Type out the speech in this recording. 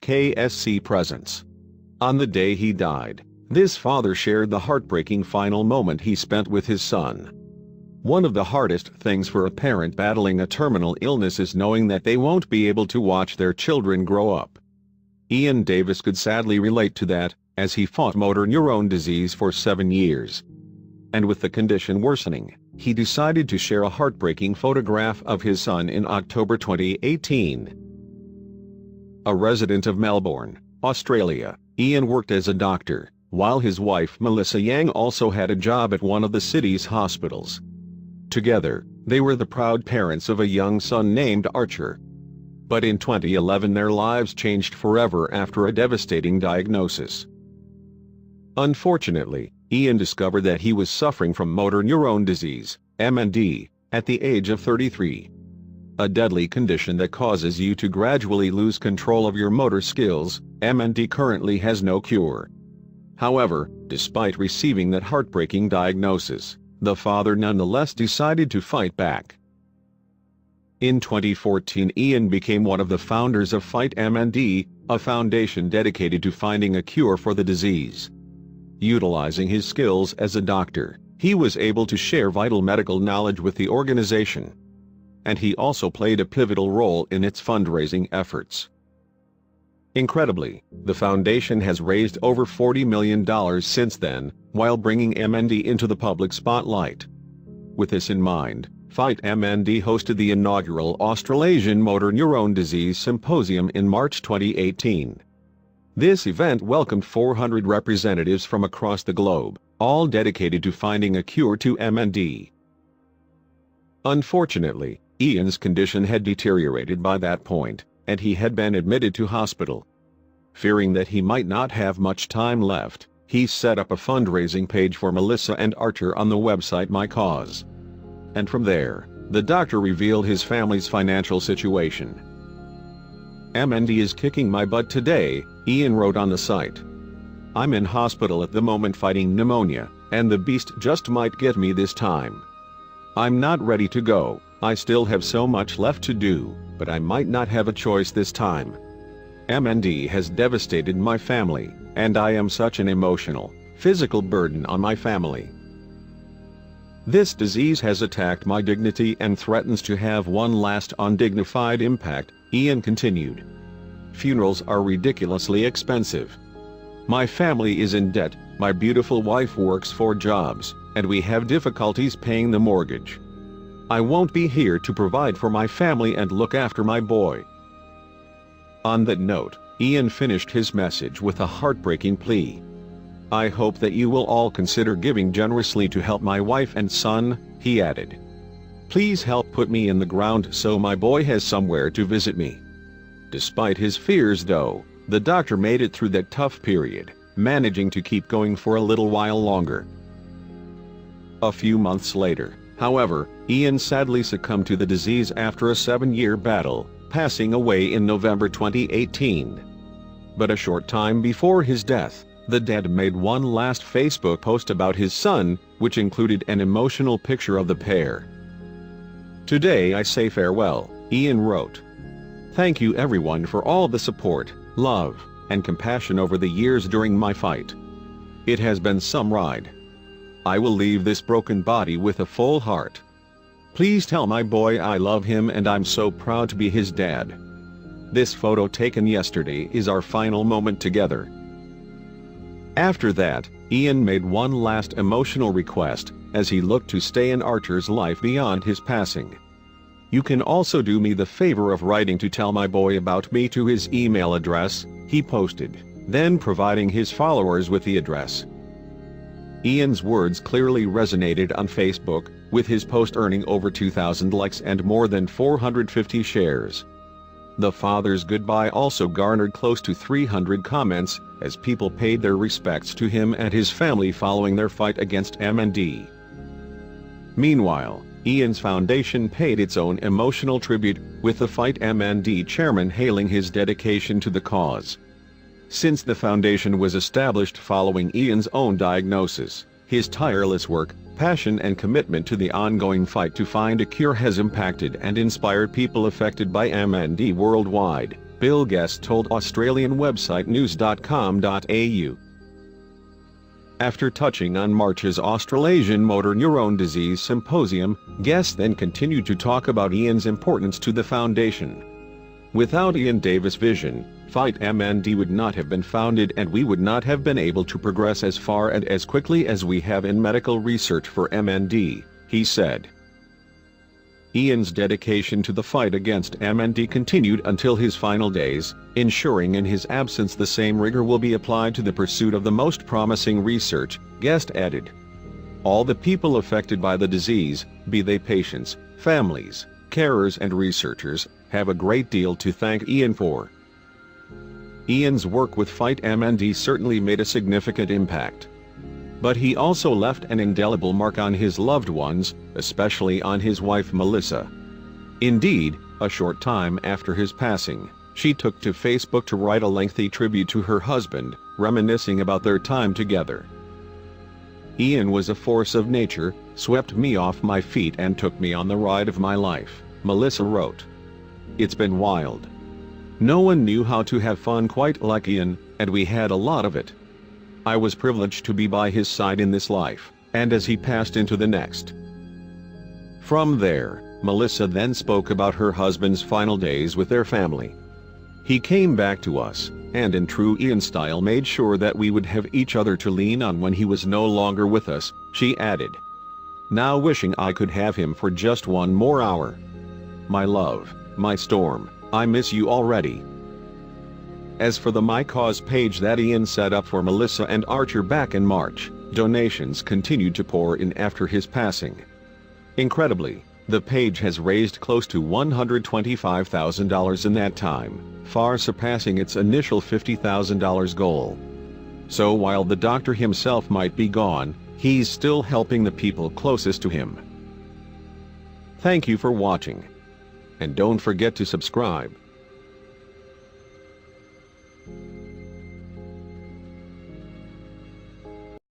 KSC presence. On the day he died, this father shared the heartbreaking final moment he spent with his son. One of the hardest things for a parent battling a terminal illness is knowing that they won't be able to watch their children grow up. Ian Davis could sadly relate to that, as he fought motor neurone disease for 7 years. And with the condition worsening, he decided to share a heartbreaking photograph of his son in October 2018. A resident of Melbourne, Australia, Ian worked as a doctor, while his wife Melissa Yang also had a job at one of the city's hospitals. Together, they were the proud parents of a young son named Archer. But in 2011 their lives changed forever after a devastating diagnosis. Unfortunately, Ian discovered that he was suffering from motor neurone disease, MND, at the age of 33. A deadly condition that causes you to gradually lose control of your motor skills. MND currently has no cure. However, despite receiving that heartbreaking diagnosis, the father nonetheless decided to fight back. In 2014, Ian became one of the founders of Fight MND, a foundation dedicated to finding a cure for the disease. Utilizing his skills as a doctor, he was able to share vital medical knowledge with the organization. And he also played a pivotal role in its fundraising efforts. Incredibly, the foundation has raised over $40 million since then, while bringing MND into the public spotlight. With this in mind, Fight MND hosted the inaugural Australasian Motor Neurone Disease Symposium in March 2018. This event welcomed 400 representatives from across the globe, all dedicated to finding a cure to MND. Unfortunately, Ian's condition had deteriorated by that point, and he had been admitted to hospital. Fearing that he might not have much time left, he set up a fundraising page for Melissa and Archer on the website My Cause. And from there, the doctor revealed his family's financial situation. MND is kicking my butt today, Ian wrote on the site. I'm in hospital at the moment fighting pneumonia, and the beast just might get me this time. I'm not ready to go, I still have so much left to do, but I might not have a choice this time. MND has devastated my family, and I am such an emotional, physical burden on my family. This disease has attacked my dignity and threatens to have one last undignified impact, Ian continued. Funerals are ridiculously expensive. My family is in debt, my beautiful wife works 4 jobs, and we have difficulties paying the mortgage. I won't be here to provide for my family and look after my boy. On that note, Ian finished his message with a heartbreaking plea. I hope that you will all consider giving generously to help my wife and son, he added. Please help put me in the ground so my boy has somewhere to visit me. Despite his fears though, the doctor made it through that tough period, managing to keep going for a little while longer. A few months later, however, Ian sadly succumbed to the disease after a 7-year battle, passing away in November 2018. But a short time before his death, the dad made one last Facebook post about his son, which included an emotional picture of the pair. Today I say farewell, Ian wrote. Thank you everyone for all the support, love, and compassion over the years during my fight. It has been some ride. I will leave this broken body with a full heart. Please tell my boy I love him and I'm so proud to be his dad. This photo taken yesterday is our final moment together. After that, Ian made one last emotional request, as he looked to stay in Archer's life beyond his passing. You can also do me the favor of writing to tell my boy about me to his email address, he posted, then providing his followers with the address. Ian's words clearly resonated on Facebook, with his post earning over 2,000 likes and more than 450 shares. The father's goodbye also garnered close to 300 comments, as people paid their respects to him and his family following their fight against MND. Meanwhile, Ian's foundation paid its own emotional tribute, with the Fight MND chairman hailing his dedication to the cause. Since the foundation was established following Ian's own diagnosis, his tireless work, passion and commitment to the ongoing fight to find a cure has impacted and inspired people affected by MND worldwide. Bill Guest told Australian website news.com.au. After touching on March's Australasian Motor Neurone Disease Symposium, Guest then continued to talk about Ian's importance to the foundation. Without Ian Davis' vision, Fight MND would not have been founded, and we would not have been able to progress as far and as quickly as we have in medical research for MND, he said. Ian's dedication to the fight against MND continued until his final days, ensuring in his absence the same rigor will be applied to the pursuit of the most promising research, Guest added. All the people affected by the disease, be they patients, families, carers and researchers, have a great deal to thank Ian for. Ian's work with Fight MND certainly made a significant impact. But he also left an indelible mark on his loved ones, especially on his wife Melissa. Indeed, a short time after his passing, she took to Facebook to write a lengthy tribute to her husband, reminiscing about their time together. Ian was a force of nature, swept me off my feet and took me on the ride of my life, Melissa wrote. It's been wild. No one knew how to have fun quite like Ian, and we had a lot of it. I was privileged to be by his side in this life, and as he passed into the next. From there, Melissa then spoke about her husband's final days with their family. He came back to us, and in true Ian style made sure that we would have each other to lean on when he was no longer with us, she added. Now wishing I could have him for just one more hour. My love, my storm, I miss you already. As for the My Cause page that Ian set up for Melissa and Archer back in March, donations continued to pour in after his passing. Incredibly, the page has raised close to $125,000 in that time, far surpassing its initial $50,000 goal. So while the doctor himself might be gone, he's still helping the people closest to him. Thank you for watching. And don't forget to subscribe.